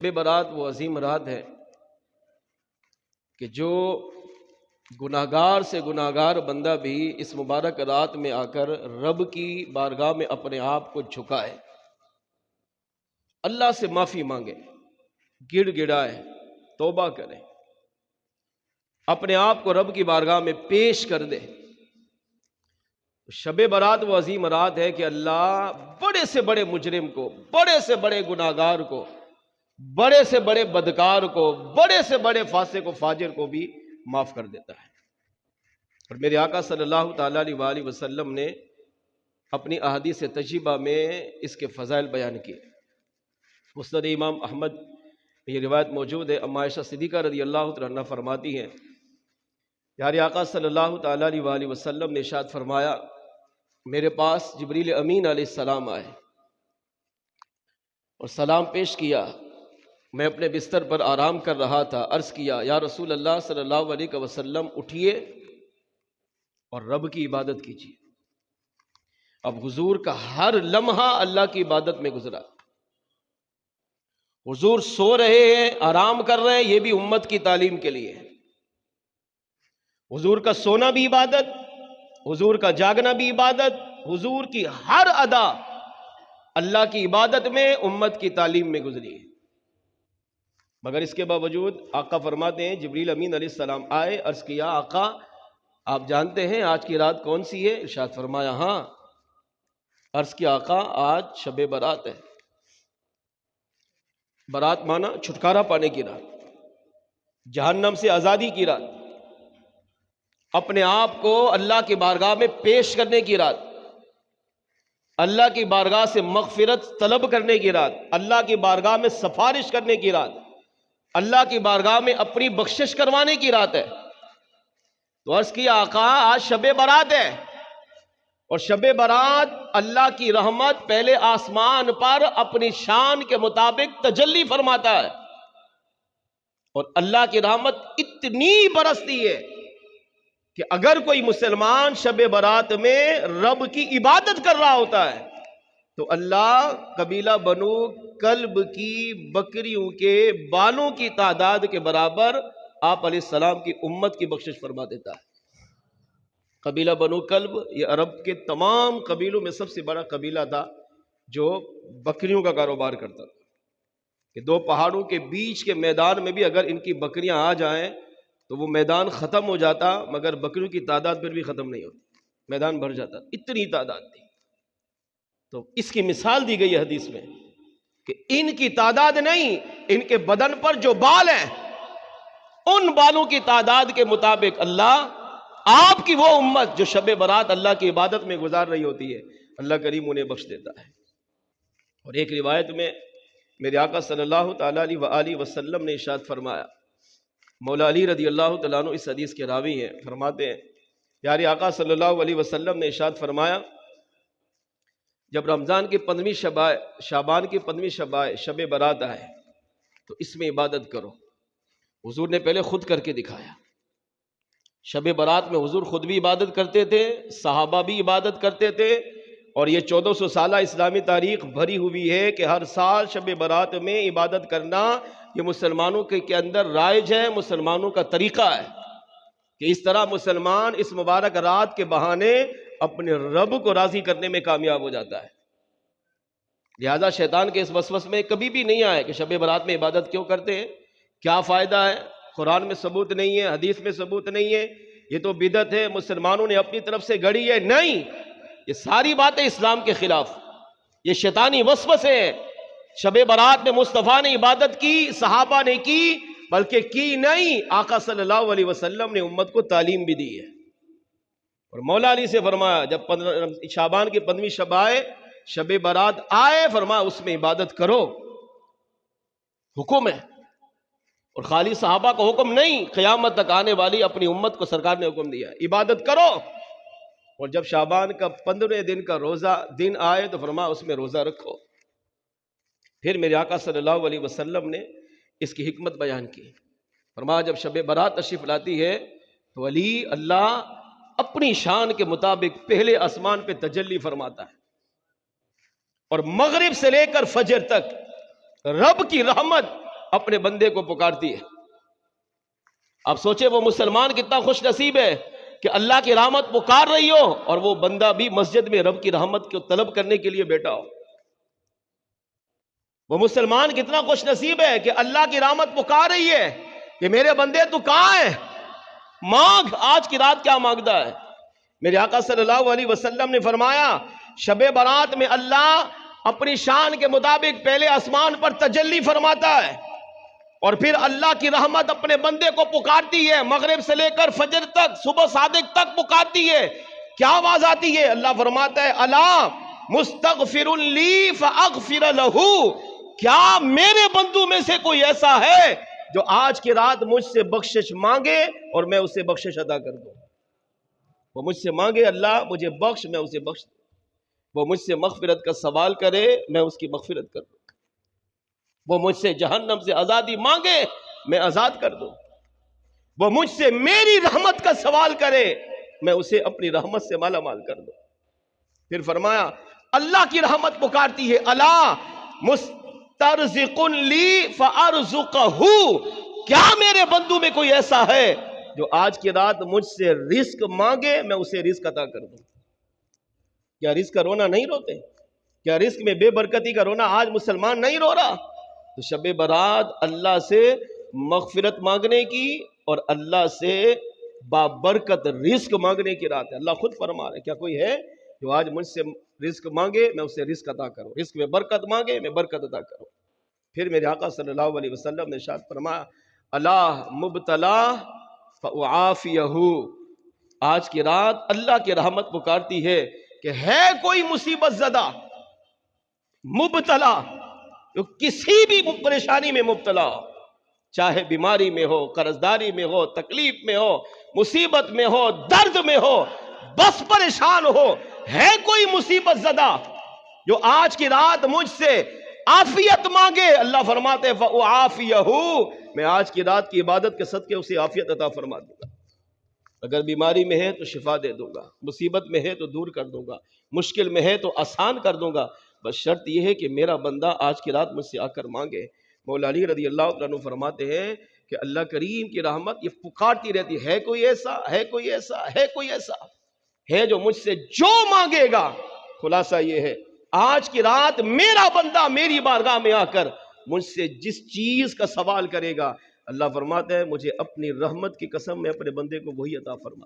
شب برات وہ عظیم رات ہے کہ جو گناہگار سے گناہگار بندہ بھی اس مبارک رات میں آ کر رب کی بارگاہ میں اپنے آپ کو جھکائے، اللہ سے معافی مانگے، گڑ گڑائے، توبہ کرے، اپنے آپ کو رب کی بارگاہ میں پیش کر دے۔ شب برات وہ عظیم رات ہے کہ اللہ بڑے سے بڑے مجرم کو، بڑے سے بڑے گناہگار کو، بڑے سے بڑے بدکار کو، بڑے سے بڑے فاسق و فاجر کو بھی معاف کر دیتا ہے۔ اور میرے آقا صلی اللہ تعالیٰ علیہ وآلہ وسلم نے اپنی احادیث طیبہ میں اس کے فضائل بیان کیے۔ مسند امام احمد یہ روایت موجود ہے۔ ام عائشہ صدیقہ رضی اللہ تعالیٰ عنہ فرماتی ہیں، پیارے آقا صلی اللہ تعالیٰ علیہ وآلہ وسلم نے ارشاد فرمایا، میرے پاس جبریل امین علیہ السلام آئے اور سلام پیش کیا۔ میں اپنے بستر پر آرام کر رہا تھا، عرض کیا، یا رسول اللہ صلی اللہ علیہ وسلم اٹھیے اور رب کی عبادت کیجیے۔ اب حضور کا ہر لمحہ اللہ کی عبادت میں گزرا۔ حضور سو رہے ہیں، آرام کر رہے ہیں، یہ بھی امت کی تعلیم کے لیے۔ حضور کا سونا بھی عبادت، حضور کا جاگنا بھی عبادت، حضور کی ہر ادا اللہ کی عبادت میں امت کی تعلیم میں گزری ہے۔ مگر اس کے باوجود آقا فرماتے ہیں، جبریل امین علیہ السلام آئے، عرض کیا، آقا آپ جانتے ہیں آج کی رات کون سی ہے؟ ارشاد فرمایا، ہاں۔ عرض کیا، آقا آج شب برات ہے۔ برات مانا چھٹکارا پانے کی رات، جہنم سے آزادی کی رات، اپنے آپ کو اللہ کی بارگاہ میں پیش کرنے کی رات، اللہ کی بارگاہ سے مغفرت طلب کرنے کی رات، اللہ کی بارگاہ میں سفارش کرنے کی رات، اللہ کی بارگاہ میں اپنی بخشش کروانے کی رات ہے۔ تو عرض کیا، آقا آج شب برات ہے، اور شب برات اللہ کی رحمت پہلے آسمان پر اپنی شان کے مطابق تجلی فرماتا ہے، اور اللہ کی رحمت اتنی برستی ہے کہ اگر کوئی مسلمان شب برات میں رب کی عبادت کر رہا ہوتا ہے تو اللہ قبیلہ بنو کلب کی بکریوں کے بالوں کی تعداد کے برابر آپ علیہ السلام کی امت کی بخشش فرما دیتا ہے۔ قبیلہ بنو کلب یہ عرب کے تمام قبیلوں میں سب سے بڑا قبیلہ تھا جو بکریوں کا کاروبار کرتا تھا، کہ دو پہاڑوں کے بیچ کے میدان میں بھی اگر ان کی بکریاں آ جائیں تو وہ میدان ختم ہو جاتا، مگر بکریوں کی تعداد پھر بھی ختم نہیں ہوتی، میدان بھر جاتا، اتنی تعداد تھی۔ تو اس کی مثال دی گئی ہے حدیث میں کہ ان کی تعداد نہیں، ان کے بدن پر جو بال ہیں ان بالوں کی تعداد کے مطابق اللہ آپ کی وہ امت جو شب برات اللہ کی عبادت میں گزار رہی ہوتی ہے، اللہ کریم انہیں بخش دیتا ہے۔ اور ایک روایت میں میرے آقا صلی اللہ تعالیٰ علیہ وآلہ وسلم نے ارشاد فرمایا، مولا علی رضی اللہ تعالیٰ عنہ اس حدیث کے راوی ہیں، فرماتے ہیں، پیارے آقا صلی اللہ علیہ وسلم نے ارشاد فرمایا، جب رمضان کی 15ویں شب آئے، شعبان کی 15ویں شب آئے، شب برات آئے تو اس میں عبادت کرو۔ حضور نے پہلے خود کر کے دکھایا۔ شب برات میں حضور خود بھی عبادت کرتے تھے، صحابہ بھی عبادت کرتے تھے، اور یہ 1400 سالہ اسلامی تاریخ بھری ہوئی ہے کہ ہر سال شب برات میں عبادت کرنا یہ مسلمانوں کے اندر رائج ہے، مسلمانوں کا طریقہ ہے کہ اس طرح مسلمان اس مبارک رات کے بہانے اپنے رب کو راضی کرنے میں کامیاب ہو جاتا ہے۔ لہذا شیطان کے اس وسوسے میں کبھی بھی نہیں آئے کہ شب برات میں عبادت کیوں کرتے ہیں، کیا فائدہ ہے، قرآن میں ثبوت نہیں ہے، حدیث میں ثبوت نہیں ہے، یہ تو بدعت ہے، مسلمانوں نے اپنی طرف سے گڑھی ہے۔ نہیں، یہ ساری باتیں اسلام کے خلاف، یہ شیطانی وسوسے ہیں۔ شب برات میں مصطفیٰ نے عبادت کی، صحابہ نے کی، بلکہ کی نہیں، آقا صلی اللہ علیہ وسلم نے امت کو تعلیم بھی دی ہے۔ اور مولا علی سے فرمایا، جب شعبان کی 15ویں شب آئے، شب برات آئے، فرمایا اس میں عبادت کرو، حکم ہے، اور خالی صحابہ کا حکم نہیں، قیامت تک آنے والی اپنی امت کو سرکار نے حکم دیا، عبادت کرو۔ اور جب شعبان کا 15ویں دن کا روزہ دن آئے تو فرمایا اس میں روزہ رکھو۔ پھر میرے آقا صلی اللہ علیہ وسلم نے اس کی حکمت بیان کی، فرمایا جب شب برات تشریف لاتی ہے تو علی اللہ اپنی شان کے مطابق پہلے آسمان پہ تجلی فرماتا ہے، اور مغرب سے لے کر فجر تک رب کی رحمت اپنے بندے کو پکارتی ہے. آپ سوچیں وہ مسلمان کتنا خوش نصیب ہے کہ اللہ کی رحمت پکار رہی ہو اور وہ بندہ بھی مسجد میں رب کی رحمت کو طلب کرنے کے لیے بیٹھا ہو. وہ مسلمان کتنا خوش نصیب ہے کہ اللہ کی رحمت پکار رہی ہے کہ میرے بندے تو کہاں ہے، مانگ، آج کی رات کیا مانگتا ہے. میرے آقا صلی اللہ علیہ وسلم نے فرمایا شب برات میں اللہ اپنی شان کے مطابق پہلے آسمان پر تجلی فرماتا ہے اور پھر اللہ کی رحمت اپنے بندے کو پکارتی ہے. مغرب سے لے کر فجر تک، صبح صادق تک پکارتی ہے. کیا آواز آتی ہے؟ اللہ فرماتا ہے الا مستغفر لی فاغفر لہ، کیا میرے بندوں میں سے کوئی ایسا ہے جو آج کی رات مجھ سے بخشش مانگے اور میں اسے بخشش عطا کر دوں. وہ مجھ سے مانگے اللہ مجھے بخش، میں اسے بخش دوں. وہ مجھ سے مغفرت کا سوال کرے، میں اس کی مغفرت کر دوں. وہ مجھ سے جہنم سے آزادی مانگے، میں آزاد کر دوں. وہ مجھ سے میری رحمت کا سوال کرے، میں اسے اپنی رحمت سے مالا مال کر دوں. پھر فرمایا اللہ کی رحمت پکارتی ہے الا مسترزق لی فارزقہ، کیا میرے بندوں میں کوئی ایسا ہے جو آج کی رات مجھ سے رزق مانگے، میں اسے رزق عطا کر دوں. کیا رزق کا رونا نہیں روتے؟ کیا رزق میں بے برکتی کا رونا آج مسلمان نہیں رو رہا؟ تو شب برات اللہ سے مغفرت مانگنے کی اور اللہ سے بابرکت رزق مانگنے کی رات ہے. اللہ خود فرما رہا ہے کیا کوئی ہے جو آج مجھ سے رزق مانگے میں اسے رزق عطا کروں، رزق میں برکت مانگے میں برکت عطا کروں. پھر میرے آقا صلی اللہ علیہ وسلم نے ارشاد فرمایا اللہ مبتلا فاعافیہ، آج کی رات اللہ کی رحمت پکارتی ہے کہ ہے کوئی مصیبت زدہ مبتلا، جو کسی بھی پریشانی میں مبتلا ہو، چاہے بیماری میں ہو، قرضداری میں ہو، تکلیف میں ہو، مصیبت میں ہو، درد میں ہو، بس پریشان ہو، ہے کوئی مصیبت زدہ جو آج کی رات مجھ سے عافیت مانگے، اللہ فرماتے ہیں فَأُعَافِيَهُ، میں آج کی رات کی عبادت کے صدقے اسے عافیت عطا فرما دوں گا. اگر بیماری میں ہے تو شفا دے دوں گا، مصیبت میں ہے تو دور کر دوں گا، مشکل میں ہے تو آسان کر دوں گا. بس شرط یہ ہے کہ میرا بندہ آج کی رات مجھ سے آ کر مانگے. مولا علی رضی اللہ عنہ فرماتے ہیں کہ اللہ کریم کی رحمت یہ پکارتی رہتی ہے کوئی ایسا، ہے کوئی ایسا، ہے کوئی ایسا ہے جو مجھ سے جو مانگے گا. خلاصہ یہ ہے آج کی رات میرا بندہ میری بارگاہ میں آ کر مجھ سے جس چیز کا سوال کرے گا، اللہ فرماتا ہے مجھے اپنی رحمت کی قسم میں اپنے بندے کو وہی عطا فرما.